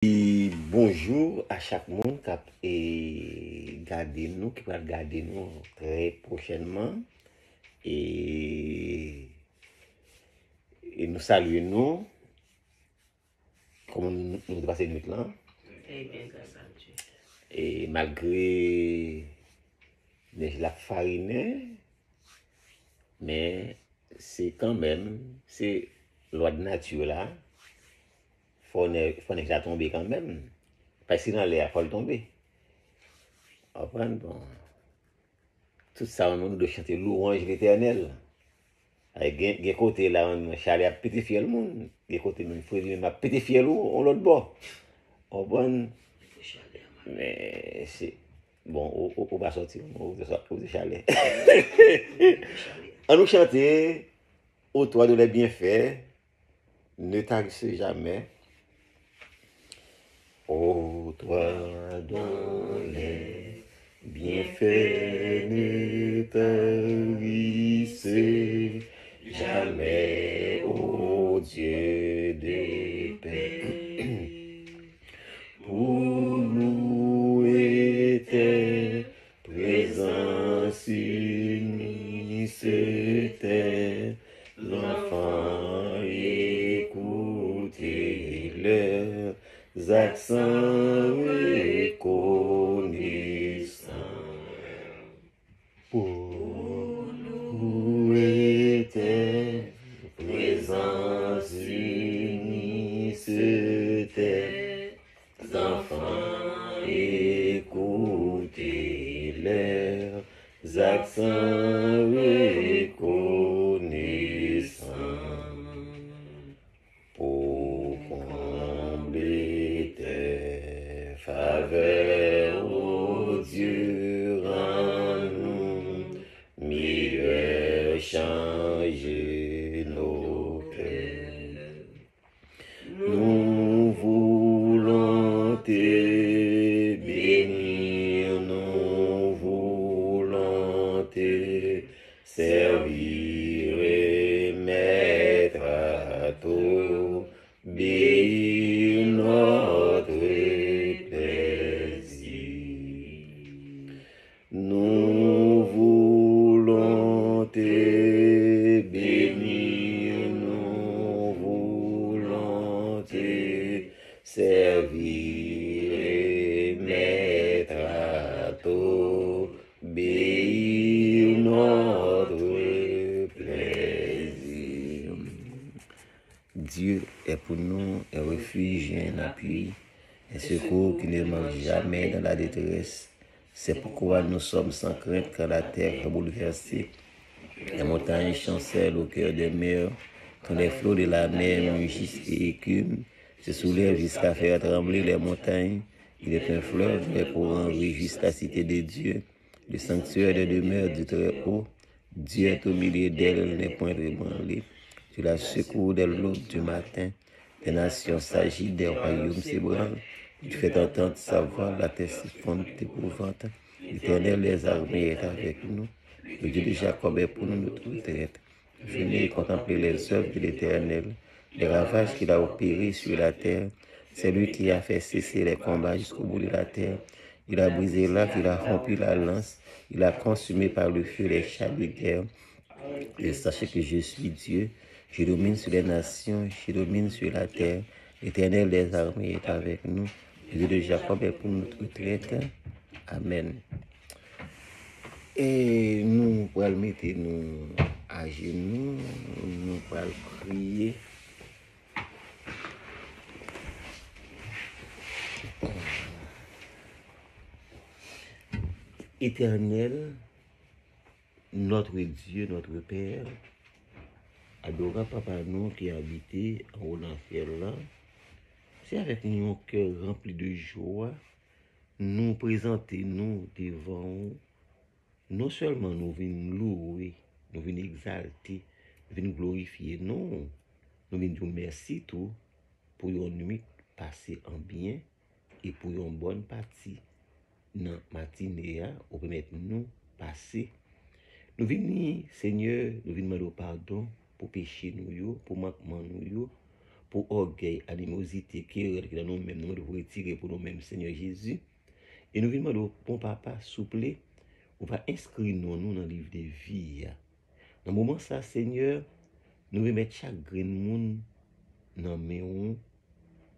Et bonjour à chaque monde qui garder nous, qui va regarder nous très prochainement. Et, et nous saluons nous, comme nous passons notre là. Et malgré la farine, mais c'est quand même, c'est loi de nature là. Faut que ça tombe quand même. Parce que dans l'air, il faut le tomber. Bon. Tout ça, on doit chanter louange l'éternel. Avec des côtés là, on chalet à pétifier le monde. Des côtés, il faut dire, ma pétifier on l'autre bord. Bon. Mais c'est. Bon, on va sortir, on va chalet. On nous chanter, au toi de les bienfaits, ne tarissez jamais. Ô toi dont les bienfaits ne tarissez jamais, ô Dieu de paix. Pour nous était présence unie, c'était l'enfant écouter leurs accents reconnaissants. Pour nous était présence unie, c'était enfants écouter leurs accents reconnaissants. Pour combler tes faveurs, ô Dieu, rends-nous meilleurs, changer nos cœurs. Nous voulons te bénir, nous voulons te servir et mettre à t'obéir notre plaisir. Nous voulons te bénir, nous voulons te servir et mettre à t'obéir notre plaisir. Dieu est pour nous un refuge et un appui, un secours qui ne manque jamais dans la détresse. C'est pourquoi nous sommes sans crainte quand la terre est bouleversée. Les montagnes chancellent au cœur des mers, quand les flots de la mer mugissent et écument, se soulèvent jusqu'à faire trembler les montagnes. Il est un fleuve pour enrichir la cité de Dieu, le sanctuaire de demeure du Très-Haut. Dieu est au milieu d'elle, elle n'est point ébranlée. Tu la secours dès l'aube du matin. Les nations s'agitent, des royaumes s'ébranlent. Tu fais entendre sa voix, la terre s'effondre d'épouvante. L'Éternel des armées est avec nous. Le Dieu de Jacob est pour nous notre retraite. Venez contempler les œuvres de l'Éternel, les ravages qu'il a opérés sur la terre. C'est lui qui a fait cesser les combats jusqu'au bout de la terre. Il a brisé l'arc, il a rompu la lance, il a consumé par le feu les chars de guerre. Et sachez que je suis Dieu, je domine sur les nations, je domine sur la terre. L'Éternel des armées est avec nous. Le Dieu de Jacob est pour notre retraite. Amen. Et nous allons mettre nous à genoux, nous allons prier. Éternel, notre Dieu, notre Père, adorant Papa nous qui habite en haut d'enfer là, c'est avec un cœur rempli de joie, nous présenter nous devant vous. Non seulement nous venons louer, nous venons exalter, nous venons glorifier, non, nous venons dire merci tout pour une nuit passée en bien et pour une bonne partie dans la matinée, ou permettre nous passer. Nous venons, Seigneur, nous venons demander pardon pour péché nous, pour manquement nous, pour orgueil, animosité, querelle qui dans nous-mêmes, nous devons retirer pour nous-mêmes, Seigneur Jésus. Et nous venons de bon papa, souple, on va inscrire nous dans le livre de vie. Dans le moment ça, Seigneur, nous allons mettre chaque grain de monde dans mes mains,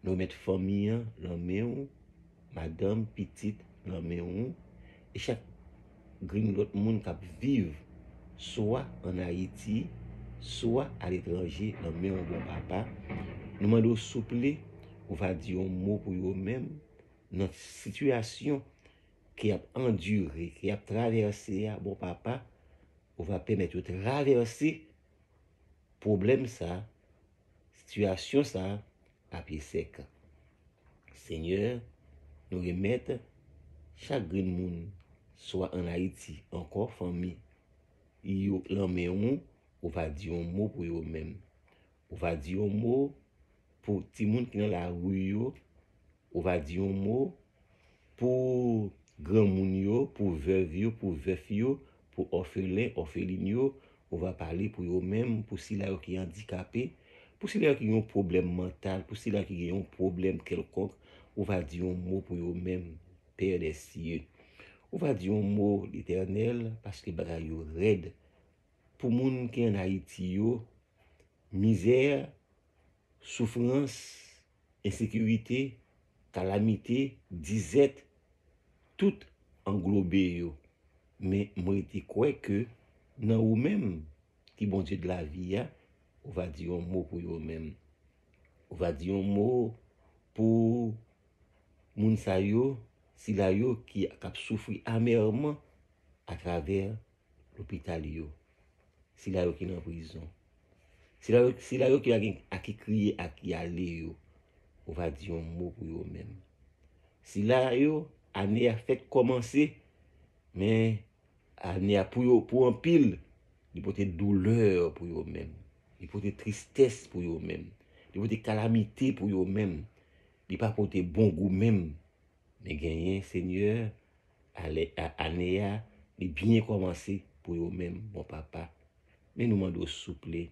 nous mettre famille dans mes mains, madame, petite dans mes mains, et chaque grain de l'autre monde qui vivent soit en Haïti, soit à l'étranger dans mes mains, bon papa, nous demandons souple, on va dire un mot pour eux-mêmes, notre situation qui a enduré, qui a traversé, bon papa, on va permettre de traverser problème ça, situation ça, à pied sec. Seigneur, nous remettre chaque grand monde, soit en Haïti, encore famille, yo l'emmène, on va dire un mot pour eux-mêmes. On va dire un mot pour tout le monde qui est dans la rue, on va dire un mot pour grand monde, pour veuve, pour veuf, pour orphelin, orpheline, on va parler pour eux-mêmes, pour ceux qui sont handicapés, pour ceux qui ont un problème mental, pour ceux qui ont un problème quelconque, on va dire un mot pour eux-mêmes, Père des cieux. On va dire un mot l'Éternel parce que bagaille raide. Pour les gens qui sont en Haïti, misère, souffrance, insécurité, calamité, disette, tout englobé. Mais moi, je crois que dans vous-même, qui bon Dieu de la vie, on va dire un mot pour vous-même. On va dire un mot pour moun sa yo, si la yo qui a souffert amèrement à travers l'hôpital yo. Si la yo qui est en prison. Si la yo qui a qui crié, à qui aller yo. On va dire un mot pour eux-mêmes. Si la yo, année a fait commencer, mais année a pour un pile, il peut être douleur pour eux-mêmes. Il peut être tristesse pour eux-mêmes. Il peut être calamité pour eux-mêmes. Il pas porter bon goût même. Mais gagner, Seigneur, année a bien commencé pour eux-mêmes, mon papa. Mais nous demandons souple.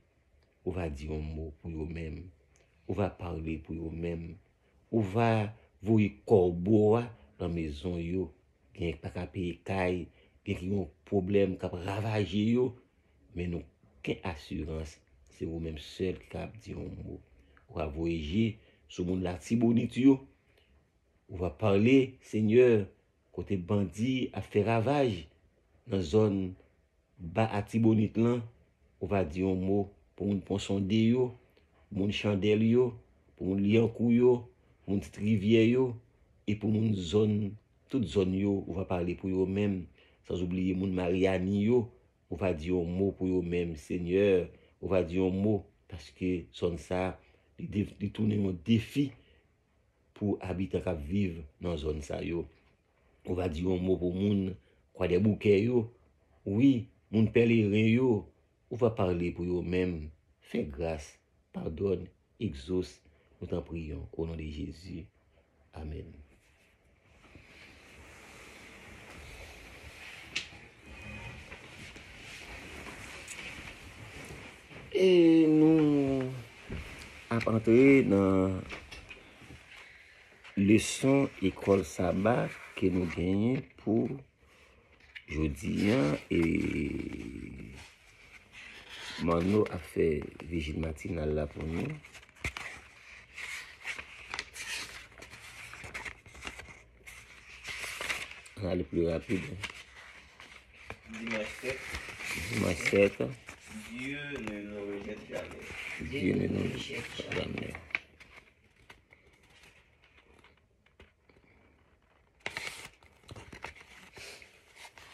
On va dire un mot pour eux-mêmes. On va parler pour eux-mêmes. On va voir corbeau dans la maison yo. Bien pas qu'à payer caille, bien qu'il y a un problème qui a ravagé yo. Mais nous, quelle assurance, c'est vous-même seul qui a dit un mot. On va voyager sur le monde la Tibonite yo. On va parler, Seigneur, côté bandit a fait ravage dans la zone bas à Tibonite là. On va dire un mot pour une poisson yo, pour une chandelle yo, pour une liankou yo, pour une petite rivière yo, et pour une zone, toute zone yo, on va parler pour eux même, sans oublier mon Mariani yo, on va dire un mot pour eux même, Seigneur, on va dire un mot, parce que son ça, il tourne un défi pour habiter qui vivre dans la zone ça yo. On va dire un mot pour moun quoi des bouquets yo. Oui, moun pèlerin yo. On va parler pour eux même. Fais grâce, pardonne, exauce. Nous t'en prions au nom de Jésus. Amen. Et nous avons entré dans leçon école sabbat que nous gagnons pour jeudi et Mano a fait vigile matinale là pour nous. On va aller plus rapide. Dimanche 7. Dieu ne nous rejette jamais. Dieu ne nous rejette jamais.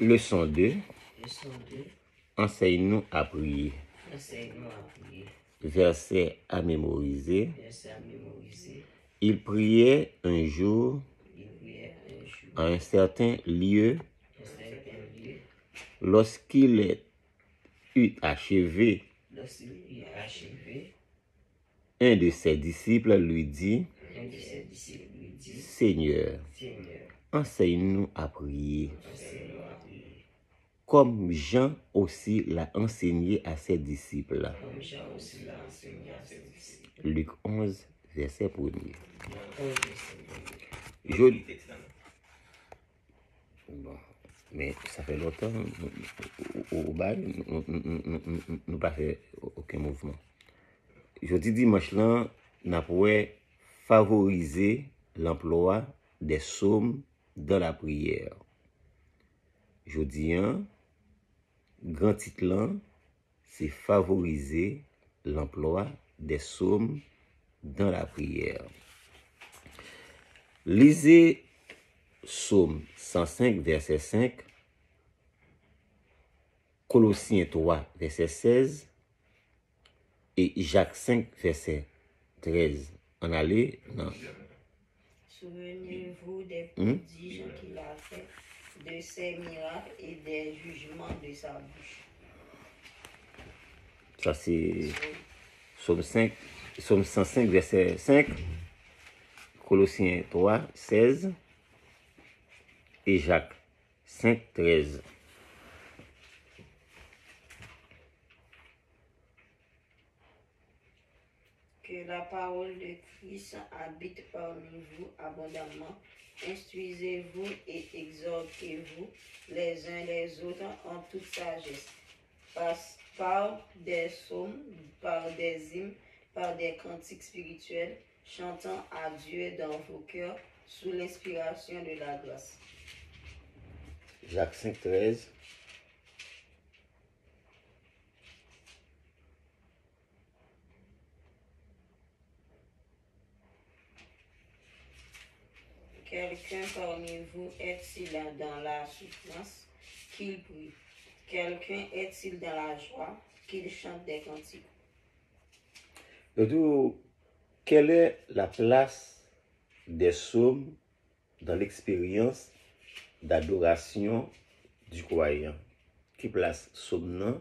Leçon 2. Enseigne-nous à prier. Verset à mémoriser. Il priait un jour à un certain lieu. Lorsqu'il eut achevé, un de ses disciples lui dit, Seigneur, enseigne-nous à prier, comme Jean aussi l'a enseigné à ses disciples. Comme Jean aussi l'a enseigné à ses disciples. Luc 11, verset 1er. Je Je- lis texte là. Bon, mais ça fait longtemps, au bal, nous pas fait aucun mouvement. Jeudi dimanche là, n'a pas favoriser l'emploi des psaumes dans la prière. Jeudi, grand titre là, c'est favoriser l'emploi des psaumes dans la prière. Lisez Psaume 105, verset 5, Colossiens 3, verset 16 et Jacques 5, verset 13. On allait dans Souvenez-vous des prodiges qu'il a fait, de ses miracles et des jugements de sa bouche. ça c'est Psaume 105, verset 5, Colossiens 3, 16 et Jacques 5, 13. Que la parole de Christ habite parmi vous abondamment. Instruisez-vous et exhortez-vous les uns les autres en toute sagesse. Par des psaumes, par des hymnes, par des cantiques spirituels, chantant à Dieu dans vos cœurs sous l'inspiration de la grâce. Jacques 5, 13. Quelqu'un parmi vous est-il dans la souffrance, qu'il prie? Quelqu'un est-il dans la joie, qu'il chante des cantiques? Donc, quelle est la place des psaumes dans l'expérience d'adoration du croyant? Qui place psaume nan,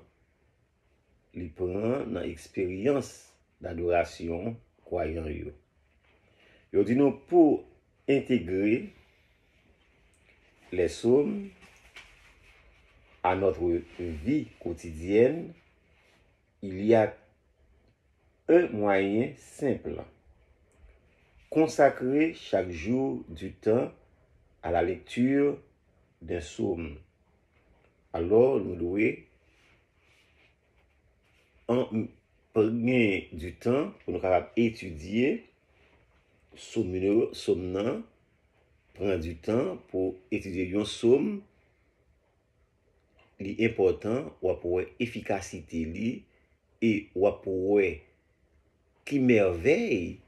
li prend dans l'expérience d'adoration croyant yo. Yo dit nous pour intégrer les psaumes à notre vie quotidienne, il y a un moyen simple. Consacrer chaque jour du temps à la lecture d'un psaume. Alors, nous devons prendre du temps pour nous capables étudier psaume nan, prendre du temps pour étudier un psaume. Li important ou pour efficacité li et ou pour qui merveille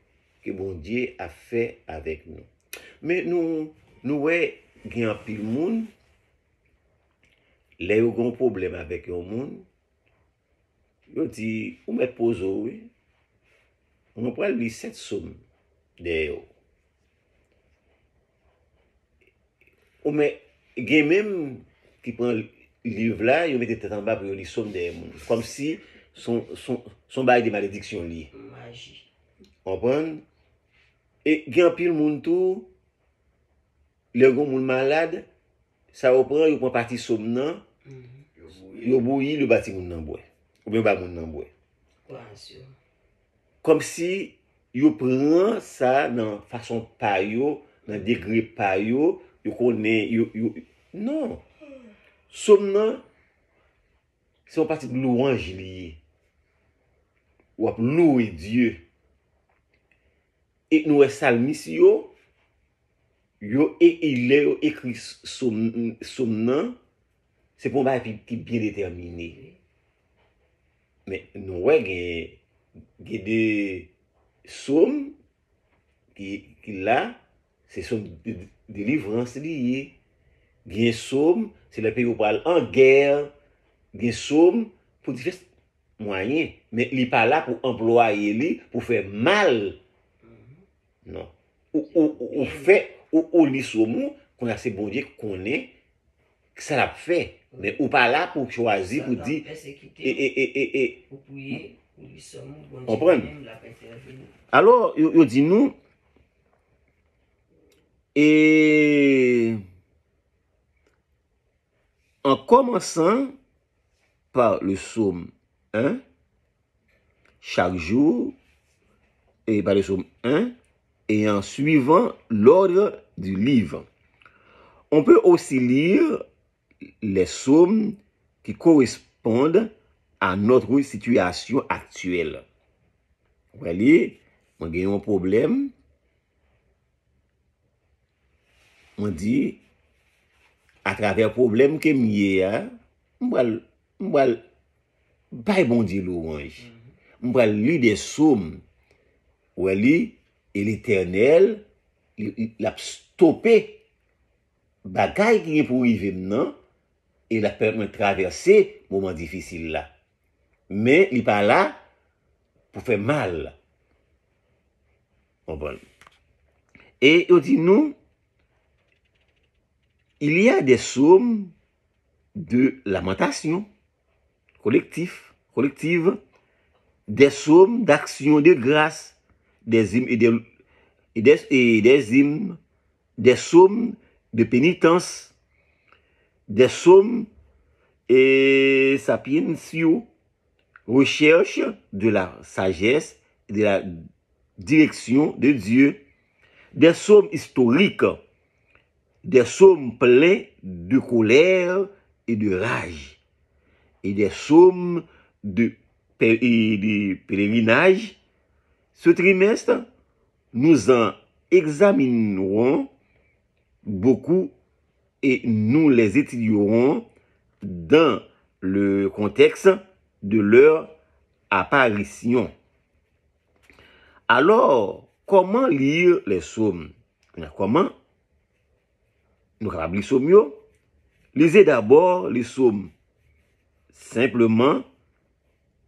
que bon Dieu a fait avec nous. Mais nous ouais gen pile moun les yon gon problème avec yon moun. Yo dit ou met pose oui. On prend li 7 psaumes de yo. Ou met gen même qui prend livre là, yo mette tête en bas pour yo li psaume de moun. Comme si son bail de malédiction li. Magie. Comprendre? Et gen pile moun tout le gon moun malade, ça reprend yo prend partie psaume nan, yo bouilli le bâti moun nan bois. Ou bien ba moun nan bois. Quoi, sûr? Comme si yo prend ça dans façon pa yo, dans degré pa yo connaît yo non. Psaume nan c'est une partie de louange lié. Ou ap louer Dieu. Et nous psalmis yo il est écrit psaume nan, c'est pour un qui bien déterminé. Mais nous ouais des psaumes qui là c'est son délivrance lié. Gen psaume c'est le pays où parle en guerre, gen psaume pour divers moyens, mais il pas là pour employer li pour faire mal. Non. Ou fait ou li psaume qu'on a c'est bon Dieu connaît que ça l'a fait, mais ou pas là pour choisir pour dire et Pour prier, pour lui sommes, bon comprendre. Dieu même l'a intervenu. Alors yo dit nous et en commençant par le psaume 1, chaque jour, et par le psaume 1, et en suivant l'ordre du livre. On peut aussi lire les psaumes qui correspondent à notre situation actuelle. Vous voyez, moi j'ai un problème. On dit, à travers le problème que j'ai, je vais bon Dieu louange. Je vais lire des psaumes. Vous voyez, et l'Éternel, il a stoppé bagaille qui est pour arriver maintenant, et il a permis de traverser moment difficile là. Mais il n'est pas là pour faire mal. Bon. Et il dit nous, il y a des psaumes de lamentation collective, des psaumes d'action de grâce, des hymnes des hymnes, des psaumes de pénitence, des psaumes et sapientiaux, recherche de la sagesse et de la direction de Dieu, des psaumes historiques, des psaumes pleins de colère et de rage, et des psaumes de pèlerinage. Ce trimestre, nous en examinerons beaucoup et nous les étudierons dans le contexte de leur apparition. Alors, comment lire les psaumes? Comment nous rappelons les psaumes? Lisez d'abord les psaumes simplement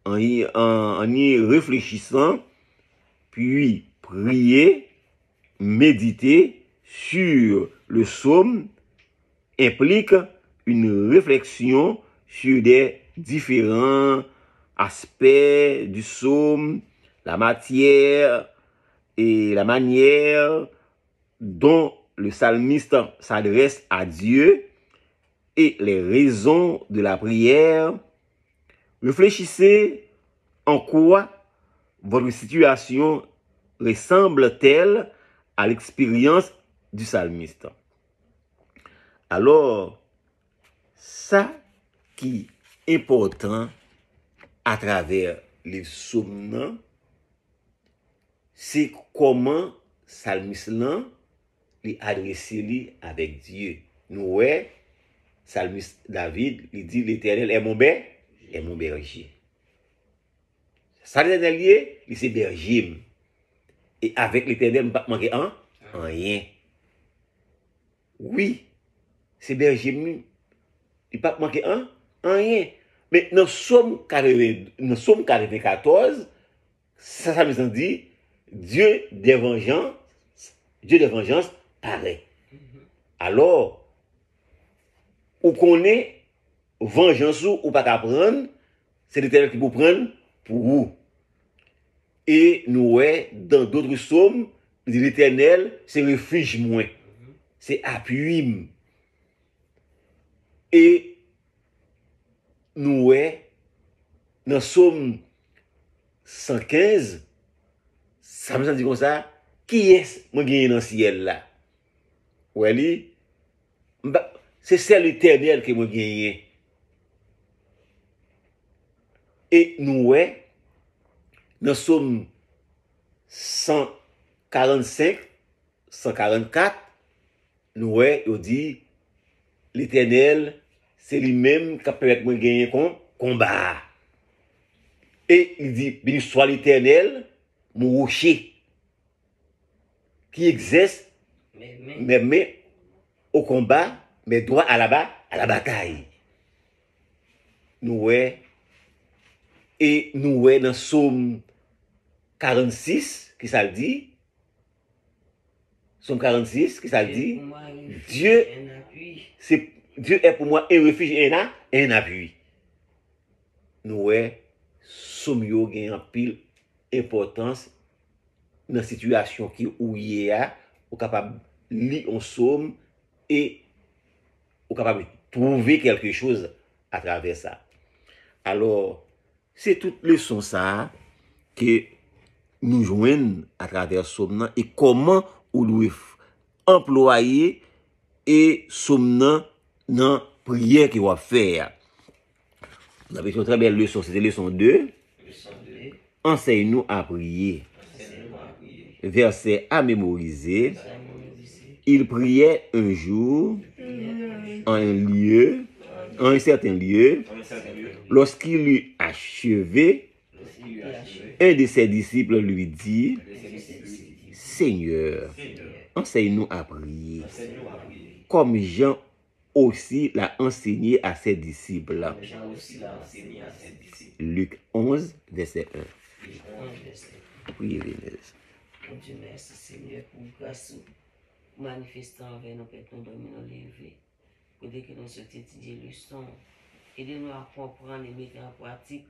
en y réfléchissant, puis prier, méditer sur le psaume implique une réflexion sur des différents aspects du psaume, la matière et la manière dont le psalmiste s'adresse à Dieu et les raisons de la prière. Réfléchissez en quoi votre situation ressemble-t-elle à l'expérience du psalmiste. Alors, ça qui est important à travers les psaumes, c'est comment psalmiste lui adresser avec Dieu. Nous, psalmiste David, il dit l'Éternel est mon berger. Ça l'Éternel il c'est berger. Et avec l'Éternel, ne pas manquer rien. Oui, c'est berger, il ne pas manquer rien. Mais dans Somme 94, ça nous dit, Dieu de vengeance paraît. Alors, ou qu'on est vengeance ou pas qu'à prendre, c'est l'Éternel qui vous prendre pour vous. Et nous, dans d'autres psaumes, l'Éternel, c'est refuge moins, c'est appui. Et nous, dans Psaume 115, ça me dit comme ça, qui est-ce moi qui est dans le ciel là? Oui, c'est celle l'Éternel qui m'a gagné. Et nous, dans Psaume 145, 144, nous, il dit, l'Éternel, c'est lui-même qui a permis de gagner combat. Et il dit, béni soit l'Éternel, mon rocher, qui exerce mes mains au combat, mes doigts à la bataille. Nous, et nous, dans Psaume 46, qui ça le dit, Psaume 46, qui ça le dit, Dieu est pour moi un refuge et un appui. Nous, Psaume yo gen en pile importance dans la situation qui où y est, ou capable lire un psaume et ou capable prouver quelque chose à travers ça. Alors, c'est toute leçon ça que nous joignons à travers Somnan et comment on doit employer et Somnan dans la prière qu'il va faire. Nous avons une très belle leçon, c'était leçon 2. Leçon 2. Enseigne-nous à prier. Enseigne-nous à prier. Verset à mémoriser. Verset à mémoriser. Il priait un jour en un certain lieu, Dans un certain lieu, lorsqu'il eut achevé, lorsqu'il eut achevé, un de ses disciples lui dit, le service lui dit, Seigneur, Seigneur, enseigne-nous à prier, enseigne-nous à prier. comme Jean aussi l'a enseigné à ses disciples. Jean aussi l'a enseigné à ses disciples. Luc 11, verset 1. Luc 11, verset 1. Priez, Vénès. Mon Dieu, merci Seigneur pour grâce manifestant envers nos pères, nous dominons lever. Pour dès que nous sommes étudier le son, aidez-nous à comprendre et mettre en pratique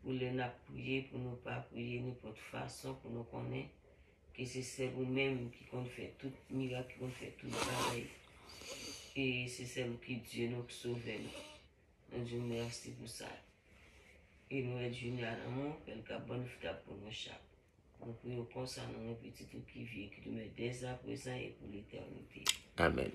pour les prier, pour ne pas prier n'importe façon, pour nous connaître que c'est vous-même qui compte faire tout miracle, qui compte faire tout travail. Et c'est celle qui Dieu nous sauve. Mon Dieu, merci pour ça. Et nous être unis à l'amour, quelle bonne fête pour nos chats. Nous prions concernant nos petits qui vivent, qui nous met dès à présent et pour l'éternité. Amen.